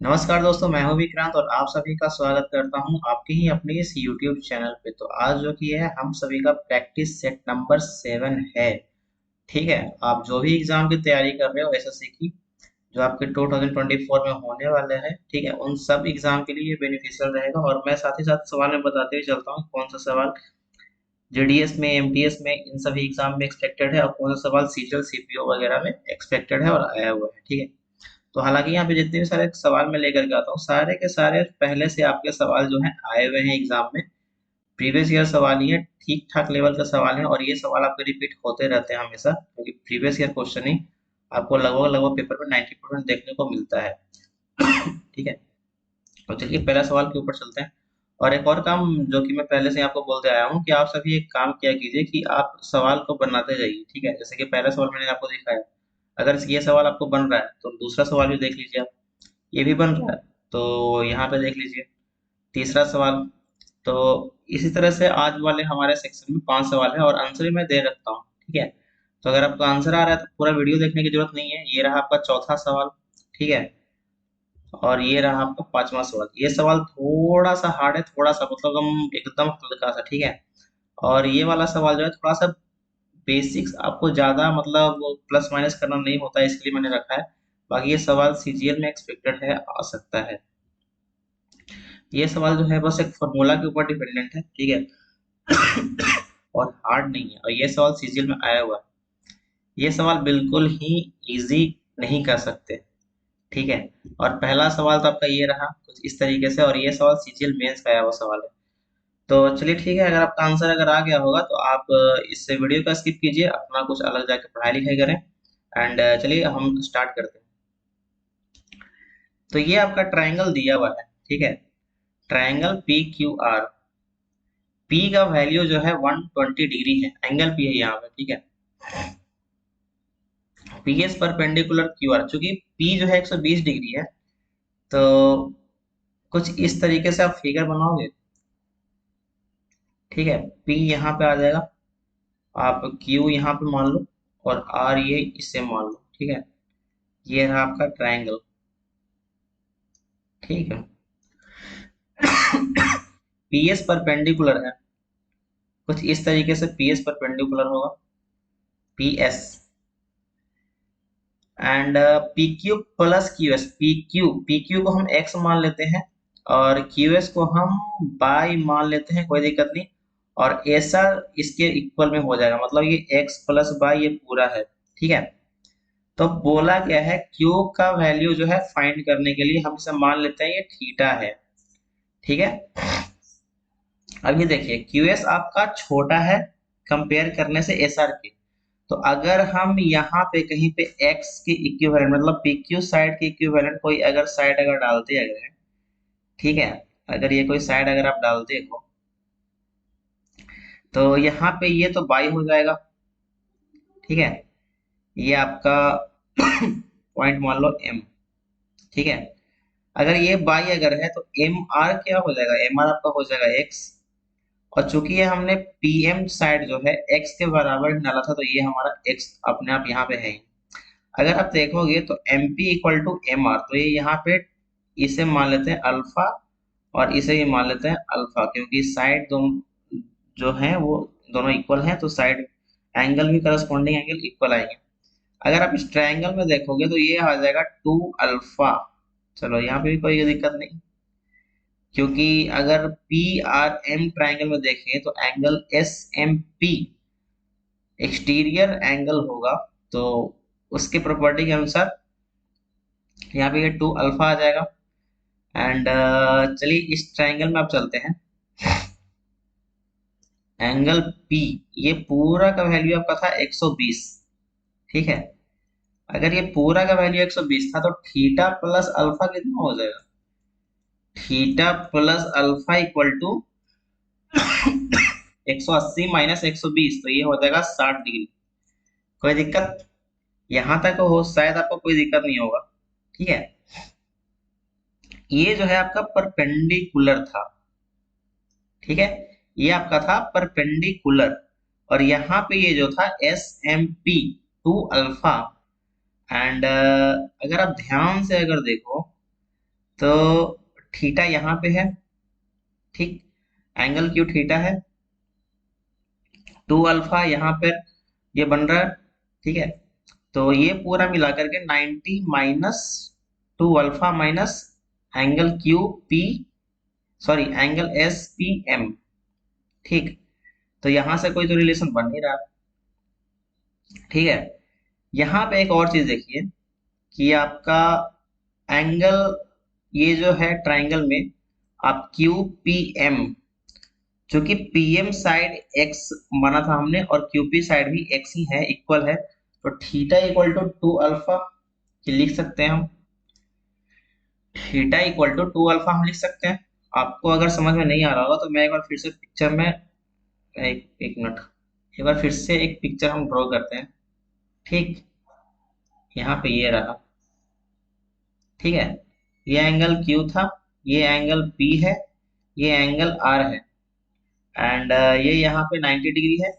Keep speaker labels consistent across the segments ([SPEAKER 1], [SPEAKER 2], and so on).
[SPEAKER 1] नमस्कार दोस्तों, मैं हूं विक्रांत और आप सभी का स्वागत करता हूं आपके ही अपने इस YouTube चैनल पे। तो आज जो कि है हम सभी का प्रैक्टिस सेट नंबर 7 है। ठीक है, आप जो भी एग्जाम की तैयारी कर रहे हो एसएससी की, जो आपके 2024 में होने वाले हैं, ठीक है, उन सब एग्जाम के लिए ये बेनिफिशियल रहेगा। और मैं साथ ही साथ सवाल में बताते हुए चलता हूँ कौन सा सवाल जेडीएस में, एमटीएस में, इन सभी एग्जाम में एक्सपेक्टेड है और कौन सा सवाल सीजीएल सीपीओ वगैरह में एक्सपेक्टेड है और आया हुआ है। ठीक है, तो हालांकि यहाँ पे जितने भी सारे सवाल मैं लेकर के आता हूँ, सारे के सारे पहले से आपके सवाल जो हैं आए हुए हैं एग्जाम में। प्रीवियस ईयर सवाल ही है, ठीक ठाक लेवल का सवाल है और ये सवाल आपके रिपीट होते रहते हैं हमेशा, क्योंकि प्रीवियस ईयर क्वेश्चन ही आपको लगभग लगभग पेपर में 90% देखने को मिलता है। ठीक है, तो चलिए पहला सवाल के ऊपर चलते हैं। और एक और काम जो कि मैं पहले से आपको बोलते आया हूँ कि आप सभी एक काम किया कीजिए कि आप सवाल को बनाते जाइए। ठीक है, जैसे कि पहला सवाल मैंने आपको दिखाया, अगर ये सवाल आपको बन रहा है तो दूसरा सवाल भी देख लीजिए आप, ये भी बन रहा है तो यहाँ पे देख लीजिए तीसरा सवाल। तो इसी तरह से आज वाले हमारे सेक्शन में 5 सवाल है और आंसर भी मैं दे रखता हूँ। ठीक है, तो अगर आपको आंसर आ रहा है तो पूरा वीडियो देखने की जरूरत नहीं है। ये रहा आपका चौथा सवाल। ठीक है, और ये रहा आपका 5वां सवाल। ये सवाल थोड़ा सा हार्ड है, थोड़ा सा मतलब हम एकदम हल्का सा। ठीक है, और ये वाला सवाल जो है थोड़ा सा बेसिक्स, आपको ज्यादा मतलब प्लस माइनस करना नहीं होता है, इसलिए मैंने रखा है। बाकी ये सवाल सीजीएल में एक्सपेक्टेड है, आ सकता है। ये सवाल जो है बस एक फॉर्मूला के ऊपर डिपेंडेंट है। ठीक है, और हार्ड नहीं है और ये सवाल सीजीएल में आया हुआ है। ये सवाल बिल्कुल ही इजी नहीं कर सकते। ठीक है, और पहला सवाल तो आपका ये रहा कुछ इस तरीके से और ये सवाल सीजीएल मेंस का आया हुआ सवाल है। तो चलिए ठीक है, अगर आपका आंसर अगर आ गया होगा तो आप इस वीडियो का स्किप कीजिए, अपना कुछ अलग जाके पढ़ाई लिखाई करें। एंड चलिए हम स्टार्ट करते हैं। तो ये आपका ट्रायंगल दिया हुआ है। ठीक है, triangle P Q R. P का वैल्यू जो है 120 डिग्री है, एंगल पी है यहाँ पे। ठीक है, P S perpendicular Q R, चूंकि पी जो है 120 डिग्री है तो कुछ इस तरीके से आप फिगर बनाओगे। ठीक है, पी यहाँ पे आ जाएगा, आप क्यू यहाँ पे मान लो और आर ये इससे मान लो। ठीक है, ये रहा आपका ट्रायंगल। ठीक है, पी एस परपेंडिकुलर है, कुछ इस तरीके से पी एस परपेंडिकुलर होगा, P S and P Q plus Q S. P Q को हम एक्स मान लेते हैं और क्यू एस को हम बाई मान लेते हैं, कोई दिक्कत नहीं। और ऐसा इसके इक्वल में हो जाएगा, मतलब ये एक्स प्लस बाई ये पूरा है। ठीक है, तो बोला क्या है, क्यू का वैल्यू जो है फाइंड करने के लिए हम इसे मान लेते हैं ये थीटा है। ठीक है, अब ये देखिए क्यू एस आपका छोटा है कंपेयर करने से एस आर के। तो अगर हम यहाँ पे कहीं पे x के इक्विवेलेंट मतलब पी क्यू साइड के इक्विवेलेंट कोई अगर साइड अगर डालते अगर, ठीक है, अगर ये कोई साइड अगर आप डालते हो तो यहाँ पे ये तो बाई हो जाएगा। ठीक है, ये आपका पॉइंट मान लो m। ठीक है, अगर ये बाई अगर है तो एम आर क्या हो जाएगा, एम आर आपका हो जाएगा x। और चूंकि ये हमने पीएम साइड जो है x के बराबर ही डाला था तो ये हमारा x अपने आप यहाँ पे है ही। अगर आप देखोगे तो M P equal to M R, तो ये यहाँ पे इसे मान लेते हैं अल्फा और इसे भी मान लेते हैं अल्फा, क्योंकि साइड दोनों जो हैं वो दोनों इक्वल हैं तो साइड एंगल भी करस्पॉन्डिंग एंगल इक्वल आएंगे। अगर आप इस ट्रायंगल में देखोगे तो ये आ जाएगा 2 अल्फा। चलो यहाँ पे भी कोई दिक्कत नहीं, क्योंकि अगर पी आर एम ट्रायंगल में देखें तो angle S M P exterior angle होगा, तो उसके प्रॉपर्टी के अनुसार यहाँ पे ये 2 अल्फा आ जाएगा। एंड चलिए इस ट्रायंगल में आप चलते हैं। एंगल पी ये पूरा का वैल्यू आपका था 120। ठीक है, अगर ये पूरा का वैल्यू 120 था तो थीटा प्लस अल्फा कितना हो जाएगा, theta plus alpha equal to 180 minus 120, तो ये हो जाएगा 60 डिग्री। कोई दिक्कत यहां तक हो, शायद आपको कोई दिक्कत नहीं होगा। ठीक है, ये जो है आपका परपेंडिकुलर था। ठीक है, ये आपका था परपेंडिकुलर और यहाँ पे ये जो था S M P 2 alpha. And अगर आप ध्यान से अगर देखो तो थीटा यहाँ पे है, ठीक, एंगल क्यू थीटा है, 2 अल्फा यहाँ पर ये बन रहा है, ठीक है। तो ये पूरा मिला करके 90 minus 2 alpha minus angle Q P, sorry angle S P M, ठीक। तो यहां से कोई तो रिलेशन बन नहीं रहा, ठीक है। यहाँ पे एक और चीज देखिए कि आपका एंगल, ये जो है ट्राइंगल में आप क्यू पी एम, चूंकि पीएम साइड एक्स माना था हमने और क्यूपी साइड भी एक्स ही है, इक्वल है, तो थीटा इक्वल टू 2 अल्फा, ये लिख सकते हैं हम। थीटा इक्वल टू 2 अल्फा हम लिख सकते हैं। आपको अगर समझ में नहीं आ रहा होगा तो मैं एक बार फिर से पिक्चर में, एक मिनट, एक बार फिर से एक पिक्चर हम ड्रॉ करते हैं, ठीक। यहाँ पे ये रहा, ठीक है। ये एंगल Q था, ये एंगल P है, ये एंगल R है, एंड ये यहाँ पे 90 डिग्री है,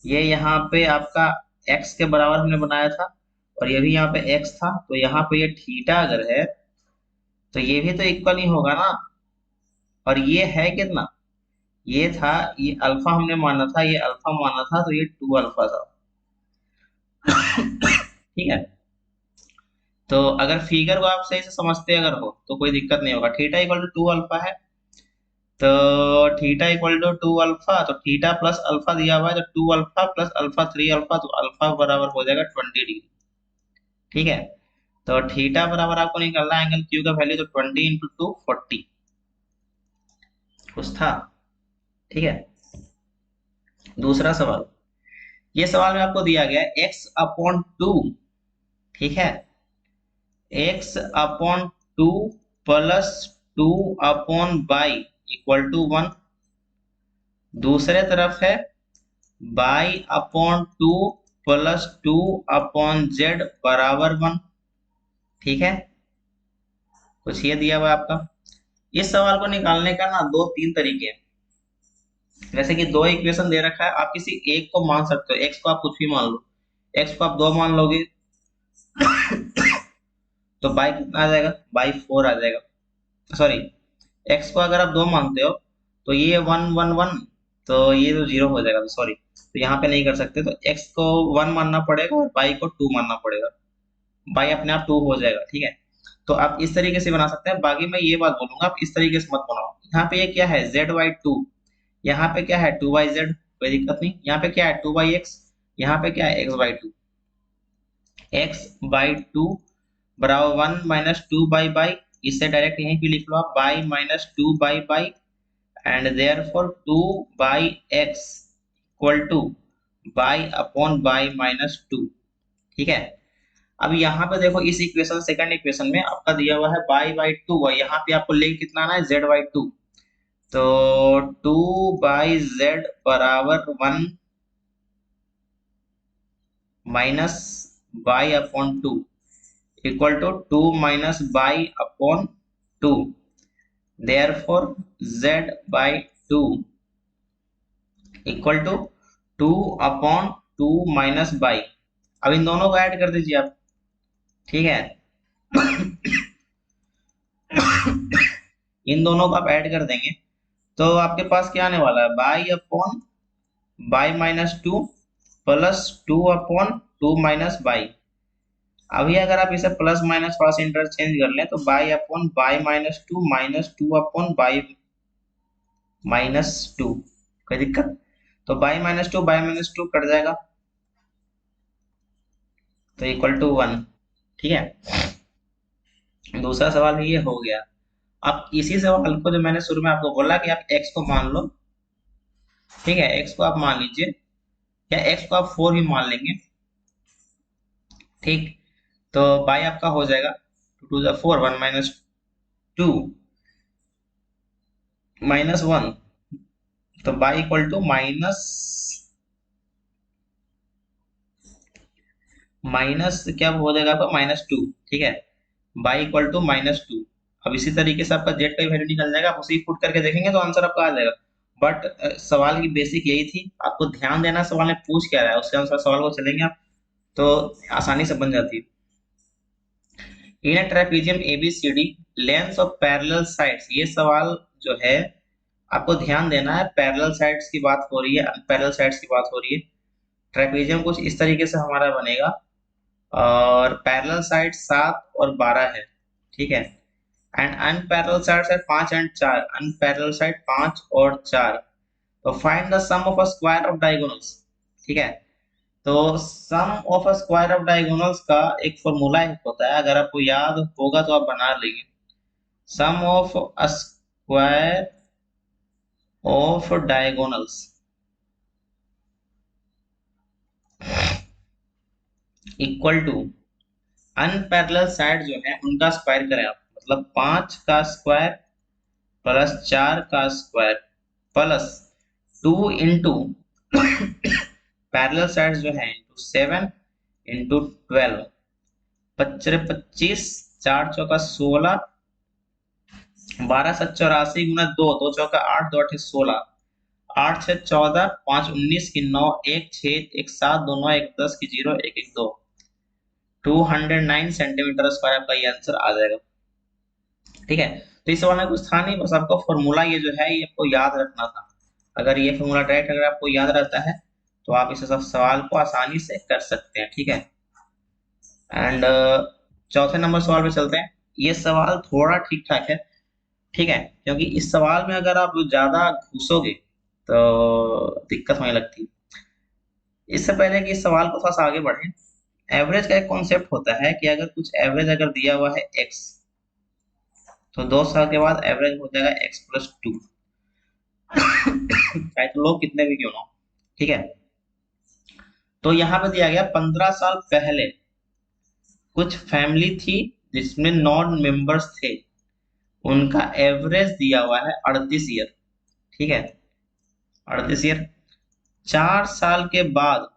[SPEAKER 1] ये यहाँ पे आपका x के बराबर हमने बनाया था, और ये भी यहाँ पे x था, तो यहाँ पे ये थीटा अगर है तो ये भी तो इक्वल ही होगा ना। और ये है कितना, ये था, ये अल्फा हमने माना था, ये अल्फा माना था, तो ये 2 अल्फा था, ठीक है। तो अगर फिगर को आप सही से समझते अगर हो तो कोई दिक्कत नहीं होगा। थीटा इक्वल टू 2 अल्फा है, तो थीटा इक्वल टू 2 अल्फा, तो थीटा प्लस अल्फा दिया हुआ है, तो 2 अल्फा प्लस अल्फा 3 अल्फा, तो अल्फा बराबर हो जाएगा 20 डिग्री, ठीक है। तो थीटा बराबर आपको निकालना है एंगल क्यू का वैल्यू, तो 20 इंटू 2 40 कुछ था, ठीक है। दूसरा सवाल, ये सवाल में आपको दिया गया है x अपॉन 2, ठीक है, x upon 2 plus 2 upon Y equal to 1। दूसरे तरफ है Y upon 2 plus 2 upon Z बराबर 1, ठीक है। कुछ ये दिया हुआ है आपका। इस सवाल को निकालने का ना दो तीन तरीके हैं। जैसे कि दो इक्वेशन दे रखा है, आप किसी एक को मान सकते हो, एक्स को आप कुछ भी मान लो, एक्स को आप 2 मान लोगे तो बाई कितना आ जाएगा, बाई 4 आ जाएगा, सॉरी, एक्स को अगर आप 2 मानते हो तो ये 1 1 1, तो ये तो 0 हो जाएगा, तो सॉरी, तो यहाँ पे नहीं कर सकते, तो एक्स को 1 मानना पड़ेगा और बाई को 2 मानना पड़ेगा, बाई अपने आप 2 हो जाएगा, ठीक है। तो आप इस तरीके से बना सकते हैं। बाकी मैं ये बात बोलूंगा, आप इस तरीके से मत बनाओ। यहाँ पे ये क्या है, Z/2, यहाँ पे क्या है 2/Z, कोई दिक्कत नहीं। यहाँ पे क्या है 2/x, यहाँ पे क्या है x/2, x/2 बराबर 1 माइनस 2 बाई, इससे डायरेक्ट यहीं पे लिख लो आप, by minus 2 by, and therefore 2 by x equal two by upon by minus 2, ठीक है। अब यहाँ पे देखो, इस इक्वेशन, सेकंड इक्वेशन में आपका दिया हुआ है बाई/2, और यहाँ पे आपको लेके कितना आना है, Z/2, तो 2/Z बराबर 1 minus Y upon 2 equal to 2 minus Y upon 2, therefore Z/2 equal to 2 upon 2 minus Y. अब इन दोनों को ऐड कर दीजिए आप, ठीक है। इन दोनों को आप ऐड कर देंगे तो आपके पास क्या आने वाला है, Y upon by minus 2 plus 2 upon 2 minus by. अभी अगर आप इसे प्लस माइनस थोड़ा सा इंटरचेंज कर लें तो by upon by minus 2 upon by minus 2, कोई दिक्कत। तो बाई माइनस 2 कट जाएगा, तो इक्वल टू 1, ठीक है। दूसरा सवाल भी ये हो गया। अब इसी सवाल को जो मैंने शुरू में आपको बोला कि आप x को मान लो, ठीक है, x को आप मान लीजिए, या x को आप 4 भी मान लेंगे, ठीक। तो बाई आपका हो जाएगा 2 टू 4, 1 माइनस 2 माइनस 1, तो Y equal to minus, minus क्या हो जाएगा आपका, -2, ठीक है, बाई इक्वल टू -2। अब इसी तरीके से आपका जेड का वैल्यू निकल जाएगा, आप उसी पुट करके देखेंगे तो आंसर आपका आ जाएगा। बट सवाल की बेसिक यही थी, आपको ध्यान देना सवाल में पूछ क्या रहा है, उसके अनुसार सवाल को चलेंगे आप, तो आसानी से बन जाती है। In a trapezium ABCD length of parallel sides, ये सवाल जो है आपको ध्यान देना है, पैरेलल साइड्स की बात हो रही है, अनपैरेलल साइड्स की बात हो रही है। ट्रेपीजियम कुछ इस तरीके से हमारा बनेगा और पैरेलल साइड 7 और 12 है, ठीक है। एंड अनपैरेलल साइड्स है 5 एंड 4, अनपैरेलल साइड 5 और 4। तो find the sum of a square of diagonals, ठीक है। तो sum of a square of diagonals का एक फॉर्मूला होता है, अगर आपको याद होगा तो आप बना लेंगे। Sum of a square of diagonals equal to unparallel side जो है उनका स्क्वायर करें आप, मतलब 5 का स्क्वायर प्लस 4 का square plus 2 into parallel side जो है इंटू 7 इंटू 12, 25, 4 चौका 16, 12 7 84 गुना 2, 2 चौका 8, 2 8 16, 8 6 14, 5 19 की 9, 1 6 1 7, 2 9 1 10 की 0 1 1 2, 209 सेंटीमीटर स्क्वायर आपका ये आंसर आ जाएगा, ठीक है। तो इस सवाल में कुछ था नहीं, बस आपको फॉर्मूला ये जो है ये आपको याद रखना था। अगर ये फॉर्मूला डायरेक्ट अगर आपको याद रहता है तो आप इस सब सवाल को आसानी से कर सकते हैं, ठीक है। एंड चौथे नंबर सवाल पे चलते हैं। ये सवाल थोड़ा ठीक ठाक है, ठीक है, क्योंकि इस सवाल में अगर आप ज्यादा घुसोगे तो दिक्कत होने लगती है। इससे पहले कि इस सवाल को थोड़ा सा आगे बढ़े, एवरेज का एक कॉन्सेप्ट होता है कि अगर कुछ एवरेज अगर दिया हुआ है x, तो 2 साल के बाद एवरेज हो जाएगा x+2, चाहे तो लोग कितने भी क्यों ना हो, ठीक है। तो यहाँ पे दिया गया 15 साल पहले कुछ फैमिली थी जिसमें नॉन मेंबर्स थे, उनका एवरेज दिया हुआ है 38 ईयर, ठीक है, 38 ईयर। 4 साल के बाद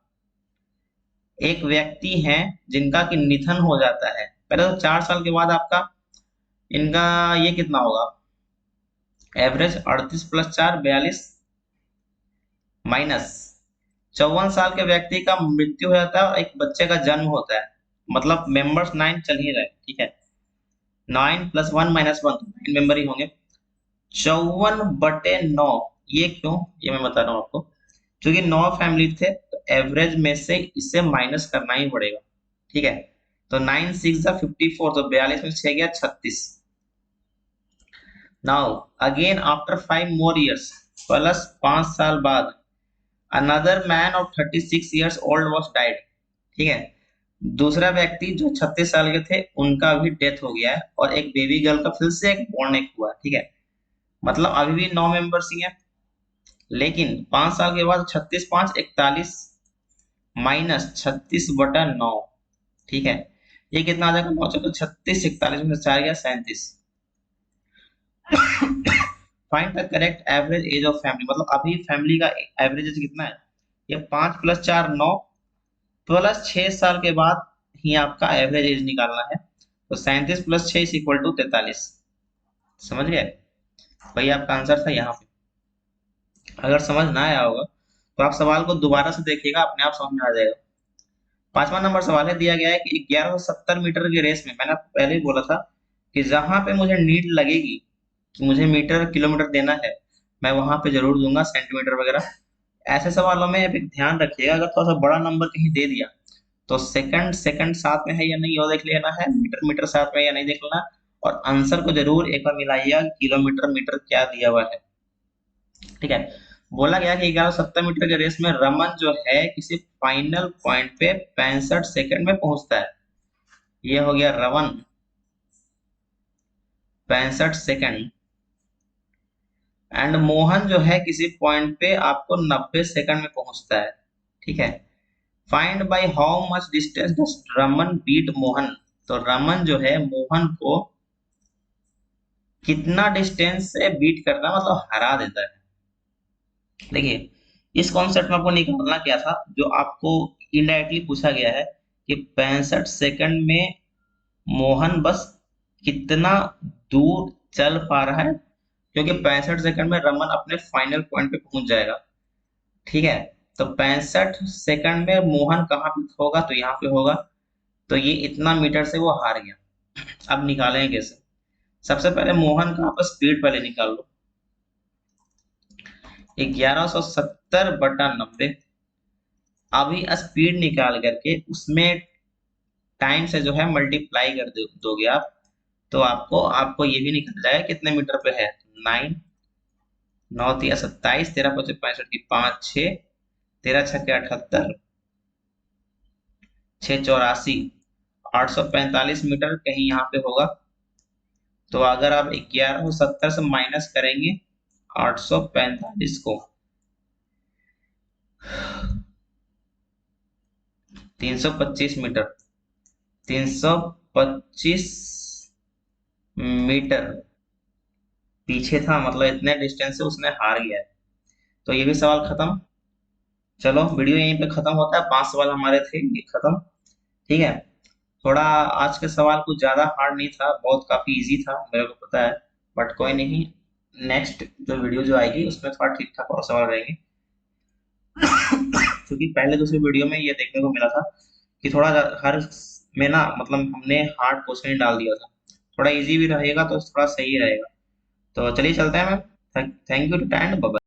[SPEAKER 1] एक व्यक्ति हैं जिनका कि निधन हो जाता है। पहले तो 4 साल के बाद आपका इनका ये कितना होगा, एवरेज 38 + 4 42 माइनस 54 साल के व्यक्ति का मृत्यु हो जाता है और एक बच्चे का जन्म होता है, मतलब मेंबर्स 9 चल ही रहे, ठीक है। 9 + 1 - 1 तो 9 मेंबर ही होंगे। 54/9, ये क्यों, ये मैं बता रहा हूँ आपको, क्योंकि 9 फैमिली थे तो एवरेज में से इसे माइनस करना ही पड़ेगा, ठीक है। तो 9 6 54, तो 42 में 6 गया 36। Now again after 5 more years, plus 5 साल बाद another man of 36 years old was died, ठीक है। दूसरा व्यक्ति जो 36 साल के थे उनका भी डेथ हो गया है और एक बेबी गर्ल का फिर से एक बॉर्न एक हुआ, ठीक है। मतलब अभी भी 9 मेंबर्स ही हैं, लेकिन 5 साल के बाद 36 5 41 माइनस 36/9, ठीक है। ये कितना आ जाएगा, 9 तो 36, 41 में से 4 गया 37। Find the correct average age of family, मतलब अभी फैमिली का एवरेज एज कितना है, ये 5 + 4 9 प्लस 6 साल के बाद ही आपका एवरेज एज निकालना है। तो 37 + 6 = 43, समझ गए भाई, आपका आंसर था यहाँ पे। अगर समझ ना आया होगा तो आप सवाल को दोबारा से देखिएगा, अपने आप समझ में आ जाएगा। 5वां नंबर सवाल है, दिया गया है कि 1170 मीटर की रेस में, मैंने आपको पहले ही बोला था कि जहां पे मुझे नीड लगेगी कि मुझे मीटर किलोमीटर देना है, मैं वहां पे जरूर दूंगा सेंटीमीटर वगैरह। ऐसे सवालों में एक ध्यान रखिएगा, अगर थोड़ा सा बड़ा नंबर कहीं दे दिया तो सेकंड सेकंड साथ में है या नहीं वो देख लेना है, मीटर मीटर साथ में या नहीं देख लेना, और आंसर को जरूर एक बार मिलाइएगा किलोमीटर मीटर क्या दिया हुआ है, ठीक है। बोला गया कि 1170 मीटर के रेस में रमन जो है किसी फाइनल पॉइंट पे 65 सेकंड में पहुंचता है, ये हो गया रमन 65 सेकंड। एंड मोहन जो है किसी पॉइंट पे आपको 90 सेकंड में पहुंचता है, ठीक है। Find by how much distance does Raman beat Mohan, तो रमन जो है मोहन को कितना डिस्टेंस से बीट करता है, मतलब हरा देता है। देखिए इस कॉन्सेप्ट में आपको निकालना क्या था, जो आपको इनडायरेक्टली पूछा गया है कि 65 सेकंड में मोहन बस कितना दूर चल पा रहा है, क्योंकि 65 सेकंड में रमन अपने फाइनल पॉइंट पे पहुंच जाएगा, ठीक है। तो 65 सेकंड में मोहन कहाँ पे होगा, तो यहाँ पे होगा, तो ये इतना मीटर से वो हार गया, अब निकालेंगे कैसे? सबसे पहले मोहन का आप स्पीड पहले निकाल लो। 1170/90। अभी स्पीड निकाल करके उसमें टाइम से जो है मल्टीप्लाई कर दोगे आप, तो आपको आपको ये भी निकल जाएगा कितने मीटर पे है। 9, 9 × 3 = 27, 13 × 5 = 65 की 5 6, 13 × 6 = 78, 6 × 84, 845 मीटर कहीं यहाँ पे होगा। तो अगर आप 1170 से माइनस करेंगे 845 को, 325 मीटर, 325 मीटर पीछे था, मतलब इतने डिस्टेंस से उसने हार गया है। तो ये भी सवाल खत्म। चलो वीडियो यहीं पे खत्म होता है, 5 सवाल हमारे थे, ये खत्म। ठीक है, थोड़ा आज के सवाल कुछ ज्यादा हार्ड नहीं था, बहुत काफी इजी था, मेरे को पता है। बट कोई नहीं, नेक्स्ट जो वीडियो जो आएगी उसमें थोड़ा ठीक ठाक और सवाल रहेंगे। क्योंकि पहले दूसरी वीडियो में ये देखने को मिला था कि थोड़ा हर में ना, मतलब हमने हार्ड क्वेश्चन डाल दिया था। थोड़ा इजी भी रहेगा तो थोड़ा सही रहेगा। तो चलिए चलते हैं ma'am. Thank you too and bye.